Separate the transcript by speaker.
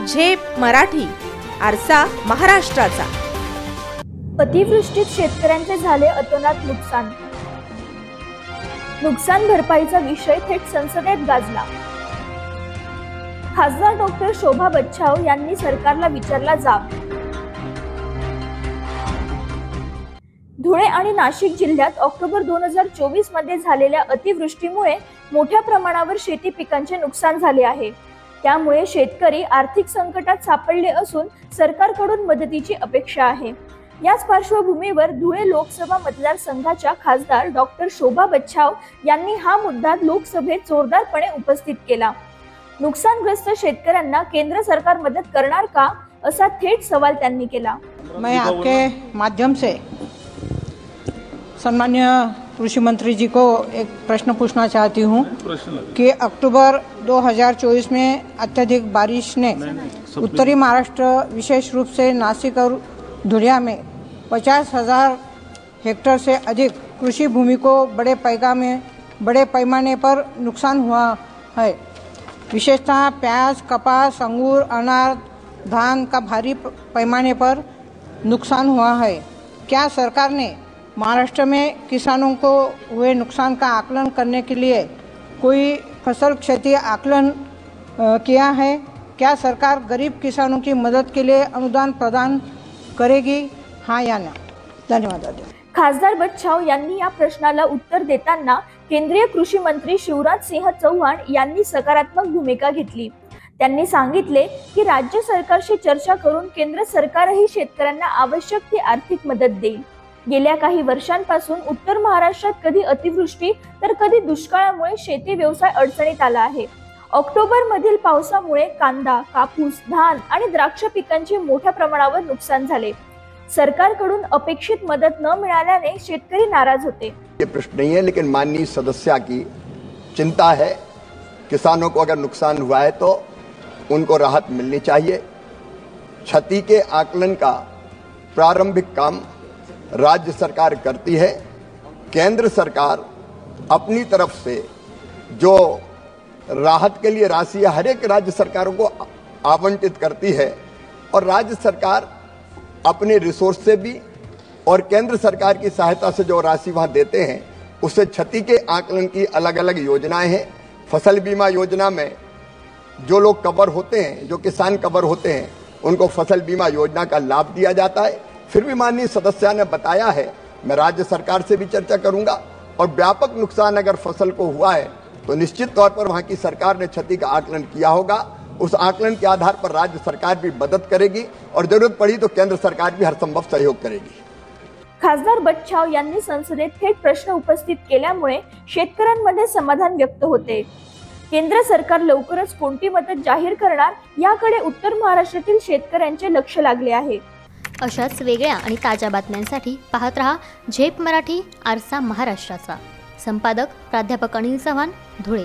Speaker 1: झेप मराठी, आरसा महाराष्ट्राचा।
Speaker 2: अतिवृष्टीत शेतकऱ्यांचे झाले अतोनात नुकसान। नुकसान भरपाईचा विषय थेट संसदेत गाजला। खासदार डॉक्टर शोभा बच्छाव यांनी सरकारला विचारला जाब। धुळे आणि नाशिक जिल्ह्यात ऑक्टोबर 2024 मध्ये झालेल्या अतिवृष्टीमुळे मोठ्या प्रमाणावर शेती पिकांचे नुकसान झाले आहे। त्यामुळे शेतकरी आर्थिक संकटात सापडले असून सरकारकडून मदतीची अपेक्षा आहे। याच पार्श्वभूमीवर धुळे लोकसभा मतदारसंघाच्या खासदार डॉक्टर शोभा बच्छाव यांनी हा मुद्दा लोकसभेत जोरदारपणे उपस्थित केला। नुकसानग्रस्त शेतकऱ्यांना केंद्र सरकार मदत करणार का, असा थेट सवाल त्यांनी केला।
Speaker 3: मैं आपके माध्यम से सम्मान्य कृषि मंत्री जी को एक प्रश्न पूछना चाहती हूँ कि अक्टूबर 2024 में अत्यधिक बारिश ने उत्तरी महाराष्ट्र विशेष रूप से नासिक और धुलिया में 50,000 हेक्टेयर से अधिक कृषि भूमि को बड़े पैमाने पर नुकसान हुआ है। विशेषतः प्याज, कपास, अंगूर, अनार, धान का भारी पैमाने पर नुकसान हुआ है। क्या सरकार ने महाराष्ट्र में किसानों को हुए नुकसान का आकलन करने के लिए कोई फसल क्षति आकलन किया है? क्या सरकार गरीब किसानों की मदद के लिए अनुदान प्रदान करेगी, हाँ या ना? धन्यवाद।
Speaker 2: खासदार बच्छाव यांनी या प्रश्नाला उत्तर देताना केंद्रीय कृषी मंत्री शिवराज सिंह चौहान यांनी सकारात्मक भूमिका घेतली। त्यांनी सांगितले की राज्य सरकारशी चर्चा करून केंद्र सरकारही शेतकऱ्यांना आवश्यक ती आर्थिक मदत देईल। गेल्या काही वर्षांपासून उत्तर महाराष्ट्रात कधी अतिवृष्टी तर कधी दुष्काळामुळे शेती व्यवसाय अडचणीत आला आहे। ऑक्टोबर मधील पावसामुळे कांदा, कापूस, धान आणि द्राक्ष पिकांचे मोठ्या प्रमाणावर नुकसान झाले। सरकारकडून अपेक्षित मदत न मिळाल्याने शेतकरी नाराज होते।
Speaker 4: ये प्रश्न नहीं है, लेकिन माननीय सदस्य की चिंता है। किसानों को अगर नुकसान हुआ है तो उनको राहत मिलनी चाहिए। क्षति के आकलन का प्रारंभिक काम राज्य सरकार करती है। केंद्र सरकार अपनी तरफ से जो राहत के लिए राशि हर एक राज्य सरकारों को आवंटित करती है और राज्य सरकार अपने रिसोर्स से भी और केंद्र सरकार की सहायता से जो राशि वहां देते हैं उससे क्षति के आकलन की अलग अलग योजनाएं हैं। फसल बीमा योजना में जो लोग कवर होते हैं, जो किसान कवर होते हैं, उनको फसल बीमा योजना का लाभ दिया जाता है। फिर भी माननीय सदस्य ने बताया है, मैं राज्य सरकार से भी चर्चा करूंगा और व्यापक नुकसान अगर फसल को हुआ है तो निश्चित तौर पर वहां की सरकार ने क्षति का आकलन किया होगा। उस आकलन के आधार पर राज्य सरकार भी मदद करेगी और जरूरत पड़ी तो केंद्र सरकार भी हर संभव सहयोग करेगी।
Speaker 2: खासदार बच्छाव यांनी संसदेत थेट प्रश्न उपस्थित केल्यामुळे शेतकऱ्यांमध्ये समाधान व्यक्त होते। केंद्र सरकार लवकरच कोणती मदत जाहीर करणार याकडे उत्तर महाराष्ट्रातील शेतकऱ्यांचे लक्ष लागले आहे।
Speaker 5: अशाच वेगळ्या आणि ताज्या बातम्यांसाठी पाहत रहा झेप मराठी, आरसा महाराष्ट्राचा। संपादक प्राध्यापक अनिल चव्हाण, धुळे।